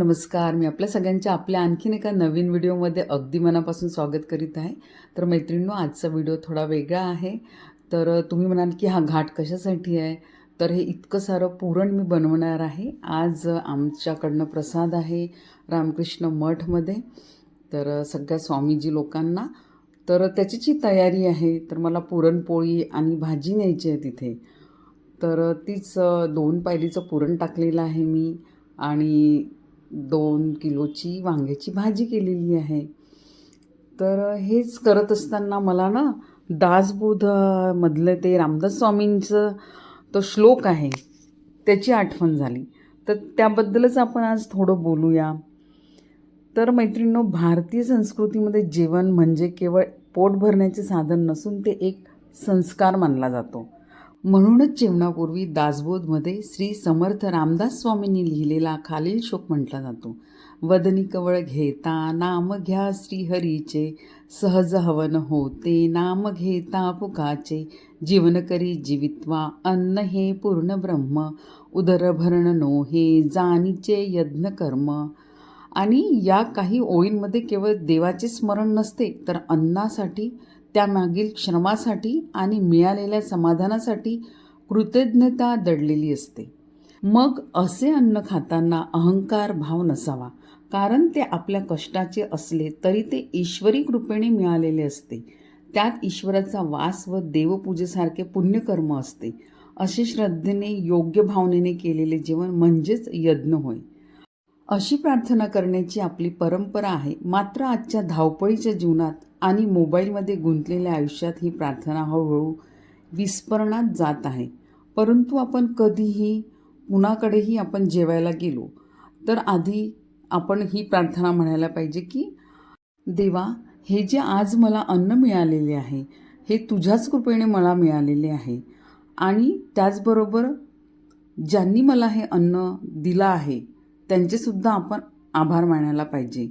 नमस्कार. मी आपल्या सगळ्यांच्या आपल्या आणखीन एका नवीन व्हिडिओमध्ये अगदी मनापासून स्वागत करीत आहे. तर मैत्रिणींनो, आजचा व्हिडिओ थोडा वेगळा आहे. तर तुम्ही म्हणाल की हा घाट कशासाठी आहे? तर हे इतकं सारं पुरण मी बनवणार आहे. आज आमच्याकडनं प्रसाद आहे रामकृष्ण मठमध्ये. तर सगळ्या स्वामीजी लोकांना तर त्याची तयारी आहे. तर मला पुरणपोळी आणि भाजी न्यायची आहे तिथे. तर तीच 2 पायलीचं पुरण टाकलेलं आहे मी आणि 2 किलोची वांग्याची भाजी केलेली आहे. तर हेच करत असताना मला ना दासबोध मधलं ते रामदास स्वामींचं तो श्लोक आहे त्याची आठवण झाली. तर त्याबद्दलच आपण आज थोडं बोलूया. तर मैत्रिणींनो, भारतीय संस्कृतीमध्ये जेवण म्हणजे केवळ पोट भरण्याचे साधन नसून ते एक संस्कार मानला जातो. म्हणूनच जेवणापूर्वी दासबोधमध्ये श्री समर्थ रामदास स्वामींनी लिहिलेला खालील श्लोक म्हटला जातो. वदनी कवळ घेता नाम घ्या श्रीहरीचे, सहज हवन होते नाम घेता पुकाचे. जीवन करी जीवित्वा अन्न हे पूर्ण ब्रह्म, उदर भरण नो हे जाणीचे यज्ञ कर्म. आणि या काही ओळींमध्ये केवळ देवाचे स्मरण नसते, तर अन्नासाठी, त्यामागील श्रमासाठी आणि मिळालेल्या समाधानासाठी कृतज्ञता दडलेली असते. मग असे अन्न खाताना अहंकार भाव नसावा, कारण ते आपल्या कष्टाचे असले तरी ते ईश्वरी कृपेने मिळालेले असते. त्यात ईश्वराचा वास व देवपूजेसारखे पुण्यकर्म असते. असे श्रद्धेने योग्य भावनेने केलेले जेवण म्हणजेच यज्ञ होय. अशी प्रार्थना करण्याची आपली परंपरा आहे. मात्र आजच्या धावपळीच्या जीवनात आणि मोबाईलमध्ये गुंतलेल्या आयुष्यात ही प्रार्थना हळूहळू विस्मरणात जात आहे. परंतु आपण कधीही कुणाकडेही आपण जेवायला गेलो तर आधी आपण ही प्रार्थना म्हणायला पाहिजे की देवा, हे जे आज मला अन्न मिळालेले आहे हे तुझ्याच कृपेने मला मिळालेले आहे. आणि त्याचबरोबर ज्यांनी मला हे अन्न दिलं आहे त्यांचेसुद्धा आपण आभार मानायला पाहिजे.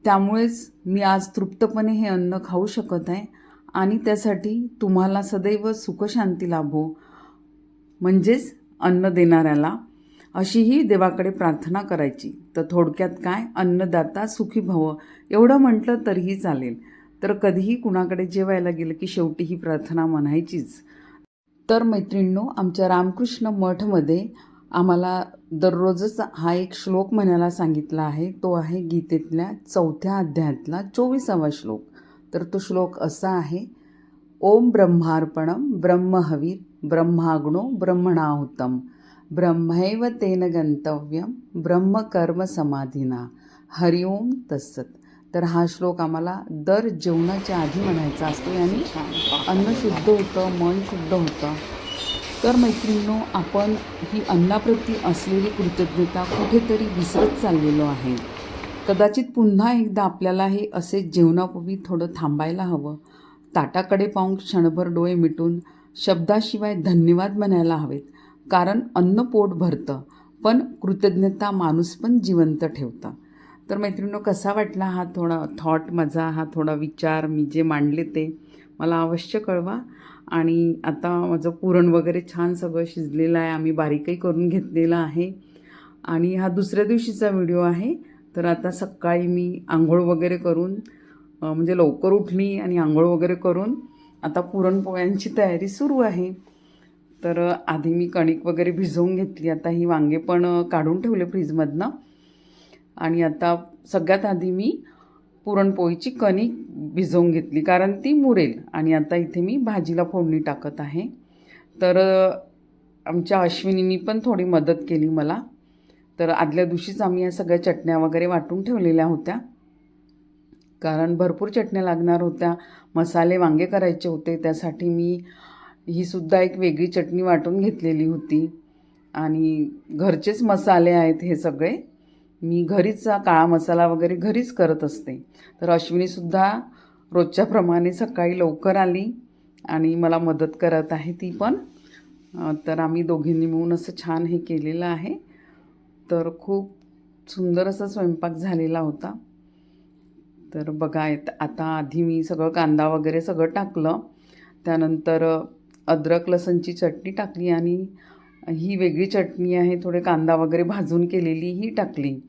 त्यामुळेच मी आज तृप्तपणे हे अन्न खाऊ शकत आहे आणि त्यासाठी तुम्हाला सदैव सुखशांती लाभो, म्हणजेच अन्न देणाऱ्याला, अशीही देवाकडे प्रार्थना करायची. तर थोडक्यात काय, अन्नदाता सुखी भव एवढं म्हटलं तरीही चालेल. तर कधीही कुणाकडे जेवायला गेलं की शेवटी ही प्रार्थना म्हणायचीच. तर मैत्रिणींनो, आमच्या रामकृष्ण मठमध्ये आम्हाला दररोजच हा एक श्लोक म्हणायला सांगितला आहे. तो आहे गीतेतल्या 4थ्या अध्यायातला 24वा श्लोक. तर तो श्लोक असा आहे: ओम ब्रह्मार्पणम ब्रह्महवीर ब्रह्माग्नो ब्रह्मणाहुतम ब्रह्मैव तेन गंतव्यम ब्रह्मकर्म समाधिना. हरिओम तत्सत. तर हा श्लोक आम्हाला दर जेवणाच्या आधी म्हणायचा असतो. याने अन्न शुद्ध होतं, मन शुद्ध होतं. तर मैत्रिणींनो, आपण ही अन्नाप्रती असलेली कृतज्ञता कुठेतरी विसरत चाललेलो आहे. कदाचित पुन्हा एकदा आपल्याला हे असे जेवणापूर्वी थोडं थांबायला हवं. ताटाकडे पाहून क्षणभर डोळे मिटून शब्दाशिवाय धन्यवाद म्हणायला हवेत. कारण अन्न पोट भरतं, पण कृतज्ञता माणूस पण जिवंत ठेवतं. तर मैत्रिणींनो, कसा वाटला हा थोडा थॉट माझा, हा थोडा विचार मी जे मांडले ते मला अवश्य कळवा. आणि आता माझं पुरण वगैरे छान सगळं शिजलेलं आहे. आम्ही बारीकही करून घेतलेलं आहे. आणि हा दुसऱ्या दिवशीचा व्हिडिओ आहे. तर आता सकाळी मी आंघोळ वगैरे करून म्हणजे लवकर उठली आणि आंघोळ वगैरे करून आता पुरणपोळ्यांची तयारी सुरू आहे. तर आधी मी कणिक वगैरे भिजवून घेतली. आता ही वांगे पण काढून ठेवले फ्रीजमधनं. आणि आता सगळ्यात आधी मी पुरणपोळीची कणिक भिजवून घेतली, कारण ती मुरेल. आणि आता इथे मी भाजीला फोडणी टाकत आहे. तर आमच्या अश्विनींनी पण थोडी मदत केली मला. तर आदल्या दिवशीच आम्ही या सगळ्या चटण्या वगैरे वाटून ठेवलेल्या होत्या, कारण भरपूर चटण्या लागणार होत्या. मसाले वांगे करायचे होते, त्यासाठी मी ही सुद्धा एक वेगळी चटणी वाटून घेतलेली होती. आणि घरचेच मसाले आहेत हे सगळे. मी घरीच काळा मसाला वगैरे घरीच करत असते. तर अश्विनीसुद्धा रोजच्याप्रमाणे सकाळी लवकर आली आणि मला मदत करत आहे ती पण. तर आम्ही दोघींनी मिळून असं छान हे केलेलं आहे. तर खूप सुंदर असा स्वयंपाक झालेला होता. तर बघा, आता आधी मी सगळं कांदा वगैरे सगळं टाकलं. त्यानंतर अद्रक लसणची चटणी टाकली आणि ही वेगळी चटणी आहे, थोडे कांदा वगैरे भाजून केलेली ही टाकली.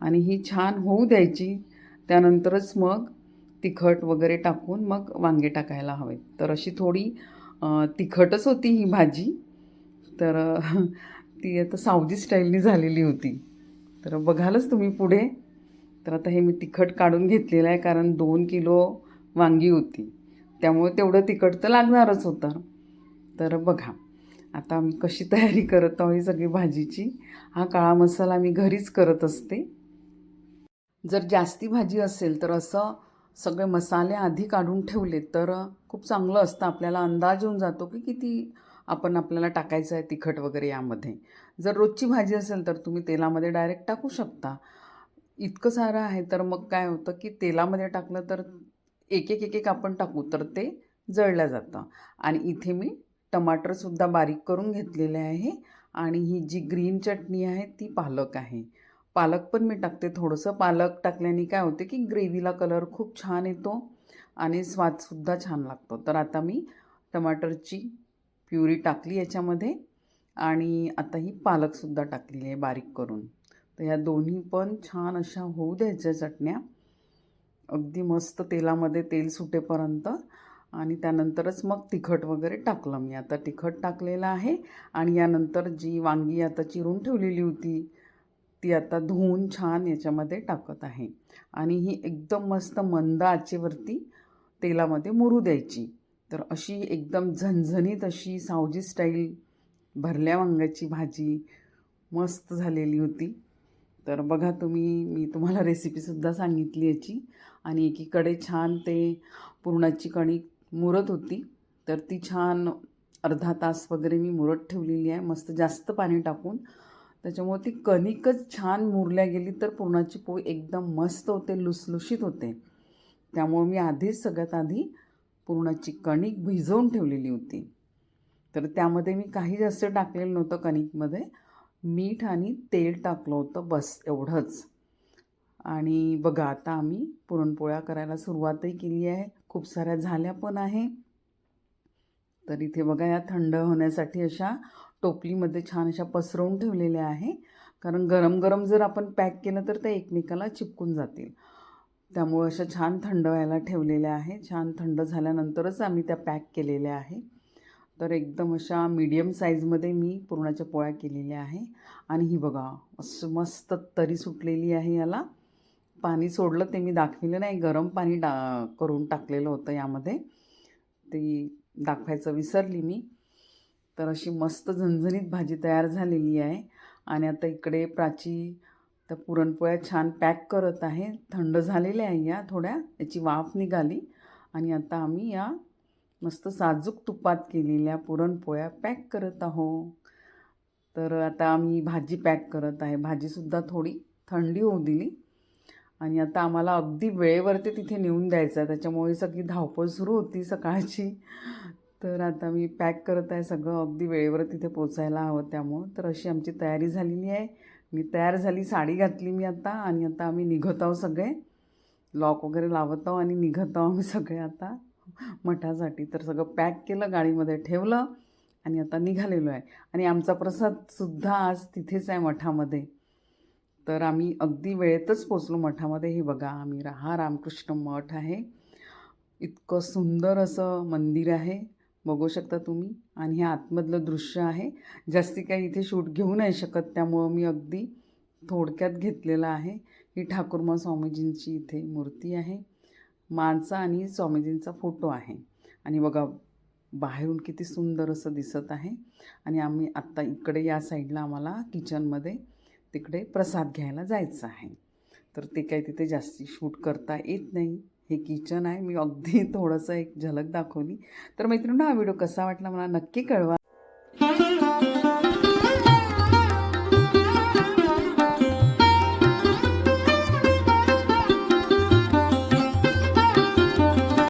आणि ही छान होऊ द्यायची. त्यानंतरच मग तिखट वगैरे टाकून मग वांगे टाकायला हवेत. तर अशी थोडी तिखटच होती ही भाजी. तर ती आता सावजी स्टाईलनी झालेली होती. तर बघालच तुम्ही पुढे. तर आता हे मी तिखट काढून घेतलेलं आहे, कारण 2 किलो वांगी होती, त्यामुळे तेवढं तिखट तर लागणारच होतं. तर बघा आता मी कशी तयारी करत आहो ही सगळी भाजीची. हा काळा मसाला मी घरीच करत असते. जर जास्ती भाजी असेल तर असं सगळे मसाले आधी काढून ठेवले तर खूप चांगलं असतं. आपल्याला अंदाज येऊन जातो की किती आपल्याला टाकायचं आहे तिखट वगैरे यामध्ये. जर रोजची भाजी असेल तर तुम्ही तेलामध्ये डायरेक्ट टाकू शकता. इतकं सारं आहे तर मग काय होतं की तेलामध्ये टाकलं तर एक आपण टाकू तर ते जळलं जातं. आणि इथे मी टमाटरसुद्धा बारीक करून घेतलेले आहे. आणि ही जी ग्रीन चटणी आहे ती पालक आहे. पालक पण मी टाकते थोडंसं. पालक टाकल्याने काय होते की ग्रेव्हीला कलर खूप छान येतो आणि स्वादसुद्धा छान लागतो. तर आता मी टमाटरची प्युरी टाकली याच्यामध्ये आणि आता ही पालकसुद्धा टाकलेली आहे बारीक करून. तर ह्या दोन्ही पण छान अशा होऊ द्यायच्या चटण्या, अगदी मस्त तेलामध्ये तेल सुटेपर्यंत. आणि त्यानंतरच मग तिखट वगैरे टाकलं मी. आता तिखट टाकलेलं आहे आणि यानंतर जी वांगी आता चिरून ठेवलेली होती ती आता धुवून छान याच्यामध्ये टाकत आहे. आणि ही एकदम मस्त मंद आचेवरती तेलामध्ये मुरू द्यायची. तर अशी एकदम झणझणीत अशी सावजी स्टाईल भरल्या वांग्याची भाजी मस्त झालेली होती. तर बघा तुम्ही, मी तुम्हाला रेसिपीसुद्धा सांगितली याची. आणि एकीकडे छान ते पुरणाची कणिक मुरत होती. तर ती छान अर्धा तास वगैरे मी मुरत ठेवलेली आहे, मस्त जास्त पाणी टाकून. त्याच्यामुळे ती कणिकच छान मुरल्या गेली तर पुरणाची पोळी एकदम मस्त होते, लुसलुशीत होते. त्यामुळे मी आधीच सगळ्यात आधी पुरणाची कणिक भिजवून ठेवलेली होती. तर त्यामध्ये मी काही जास्त टाकलेलं नव्हतं कणिकमध्ये. मीठ आणि तेल टाकलं होतं, बस एवढंच. आणि बघा आता आम्ही पुरणपोळ्या करायला सुरुवातही केली आहे. खूप साऱ्या झाल्या पण आहे. तर इथे बघा या थंड होण्यासाठी अशा टोपलीमध्ये छान अशा पसरवून ठेवलेल्या आहे. कारण गरम गरम जर आपण पॅक केलं तर ते एकमेकाला चिपकून जातील. त्यामुळे अशा छान थंड व्हायला ठेवलेल्या आहे. छान थंड झाल्यानंतरच आम्ही त्या पॅक केलेल्या आहे. तर एकदम अशा मीडियम साईजमध्ये मी पुरणाच्या पोळ्या केलेल्या आहे. आणि ही बघा असं मस्त तरी सुटलेली आहे. याला पाणी सोडलं ते मी दाखविलं नाही, गरम पाणी करून टाकलेलं होतं यामध्ये, ते दाखवायचं विसरली मी. तर अशी मस्त झणझणीत भाजी तयार झालेली आहे. आणि आता इकडे प्राची त्या पुरणपोळ्या छान पॅक करत आहे. थंड झालेल्या आहे या थोड्या, याची वाफ निघाली. आणि आता आम्ही या मस्त साजूक तुपात केलेल्या पुरणपोळ्या पॅक करत आहोत. तर आता आम्ही भाजी पॅक करत आहे. भाजीसुद्धा थोडी थंडी होऊ दिली. आणि आता आम्हाला अगदी वेळेवरती तिथे नेऊन द्यायचं आहे, त्याच्यामुळे सगळी धावपळ सुरू होती सकाळची. तर आता मी पॅक करत आहे सगळं, अगदी वेळेवर तिथे पोचायला हवं त्यामुळं. तर अशी आमची तयारी झालेली आहे. मी तयार झाली, साडी घातली मी आता. आणि आता आम्ही निघत आहोत सगळे, लॉक वगैरे लावत आहोत आणि निघत आहोत आम्ही सगळे आता मठासाठी. तर सगळं पॅक केलं, गाडीमध्ये ठेवलं आणि आता निघालेलो आहे. आणि आमचा प्रसादसुद्धा आज तिथेच आहे मठामध्ये. तर आम्ही अगदी वेळेतच पोचलो मठामध्ये. हे बघा आम्ही रामकृष्ण मठ आहे. इतकं सुंदर असं मंदिर आहे, बघू शकता तुम्ही. आणि हे आतमधलं दृश्य आहे. जास्ती काही इथे शूट घेऊ नाही शकत, त्यामुळं मी अगदी थोडक्यात घेतलेलं आहे. ही ठाकूरमाँ स्वामीजींची इथे मूर्ती आहे. मांचा आणि स्वामीजींचा फोटो आहे. आणि बघा बाहेरून किती सुंदर असं दिसत आहे. आणि आम्ही आत्ता इकडे या साईडला आम्हाला किचनमध्ये तिकडे प्रसाद घ्यायला जायचं आहे. तर ते काही तिथे जास्ती शूट करता येत नाही. हे किचन आहे, मी अगदी थोडंसं एक झलक दाखवली. तर मैत्रिणींनो, हा व्हिडिओ कसा वाटला मला नक्की कळवा.